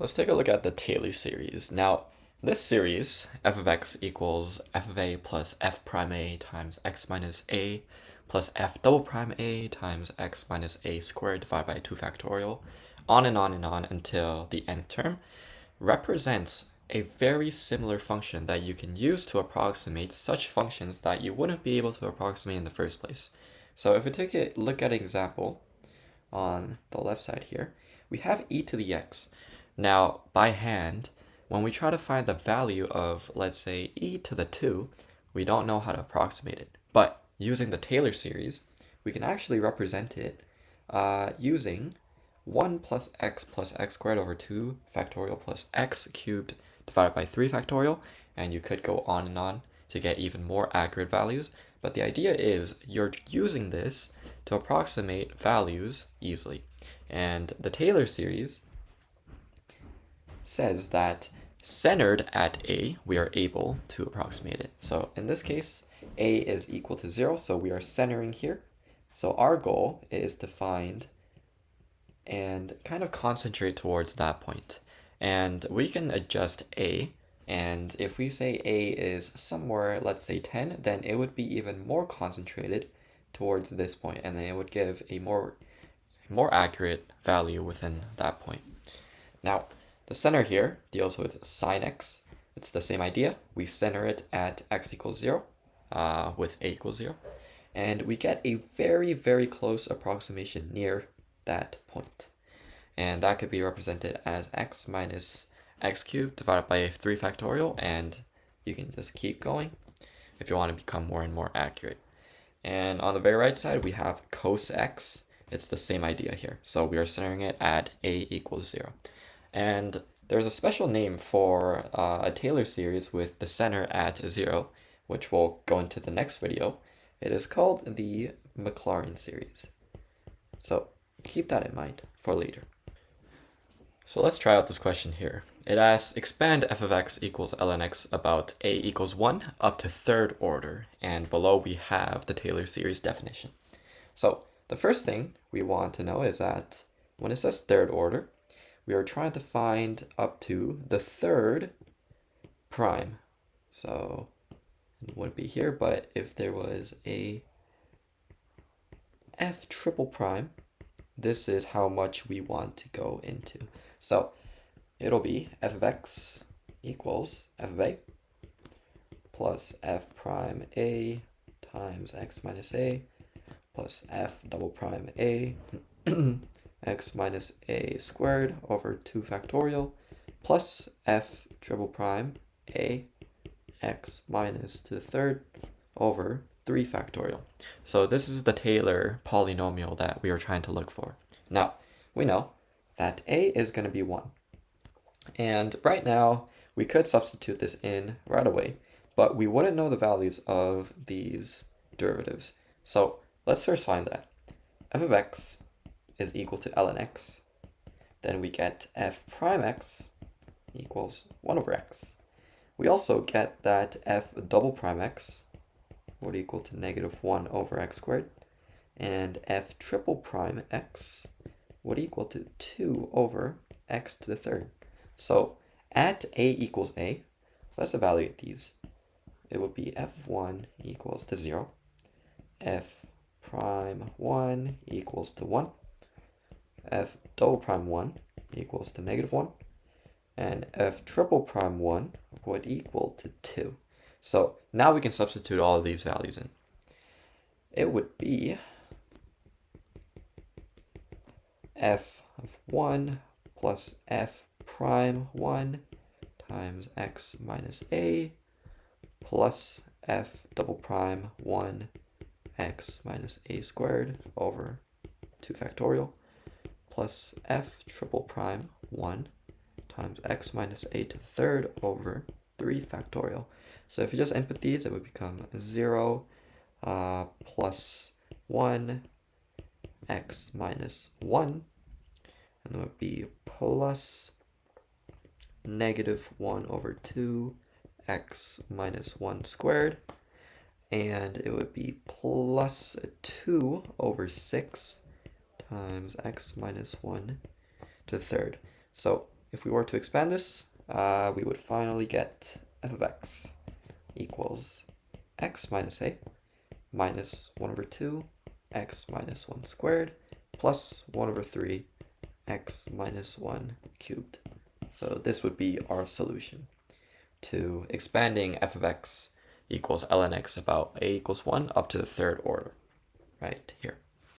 Let's take a look at the Taylor series. Now, this series, f of x equals f of a plus f prime a times x minus a plus f double prime a times x minus a squared divided by 2 factorial, on and on and on until the nth term, represents a very similar function that you can use to approximate such functions that you wouldn't be able to approximate in the first place. So if we take a look at an example on the left side here, we have e to the x. Now, by hand, when we try to find the value of, let's say, e to the 2, we don't know how to approximate it. But using the Taylor series, we can actually represent it using 1 plus x squared over 2 factorial plus x cubed divided by 3 factorial, and you could go on and on to get even more accurate values. But the idea is you're using this to approximate values easily. And the Taylor series says that centered at a, we are able to approximate it. So in this case, a is equal to 0, so we are centering here. So our goal is to find and kind of concentrate towards that point. And we can adjust a, and if we say a is somewhere, let's say 10, then it would be even more concentrated towards this point, and then it would give a more accurate value within that point. Now, the center here deals with sine x. It's the same idea. We center it at x equals 0 with a equals 0. And we get a very, very close approximation near that point. And that could be represented as x minus x cubed divided by 3 factorial. And you can just keep going if you want to become more and more accurate. And on the very right side, we have cos x. It's the same idea here. So we are centering it at a equals 0. And there's a special name for a Taylor series with the center at 0, which we'll go into the next video. It is called the Maclaurin series. So keep that in mind for later. So let's try out this question here. It asks, expand f of x equals ln x about a equals 1 up to third order, and below we have the Taylor series definition. So the first thing we want to know is that when it says third order, we are trying to find up to the third prime. So it wouldn't be here, but if there was a f triple prime, this is how much we want to go into. So it'll be f of x equals f of a plus f prime a times x minus a plus f double prime a x minus a squared over 2 factorial plus f triple prime a x minus to the third over 3 factorial. So this is the Taylor polynomial that we are trying to look for. Now, we know that a is going to be 1. And right now, we could substitute this in right away, but we wouldn't know the values of these derivatives. So let's first find that. F of x is equal to ln x. Then we get f prime x equals 1 over x. We also get that f double prime x would equal to negative 1 over x squared. And f triple prime x would equal to 2 over x to the third. So at a equals a, let's evaluate these. It would be f1 equals to 0. F prime 1 equals to 1. F double prime 1 equals to negative 1. And f triple prime 1 would equal to 2. So now we can substitute all of these values in. It would be f of 1 plus f prime 1 times x minus a plus f double prime 1 x minus a squared over 2 factorial plus f triple prime 1 times x minus a to the third over 3 factorial. So if you just input these, it would become 0 plus 1 x minus 1, and that would be plus negative 1 over 2 x minus 1 squared, and it would be plus 2 over 6 times x minus 1 to the third. So if we were to expand this, we would finally get f of x equals x minus a minus 1 over 2 x minus 1 squared plus 1 over 3 x minus 1 cubed. So this would be our solution to expanding f of x equals ln x about a equals 1 up to the third order, right here.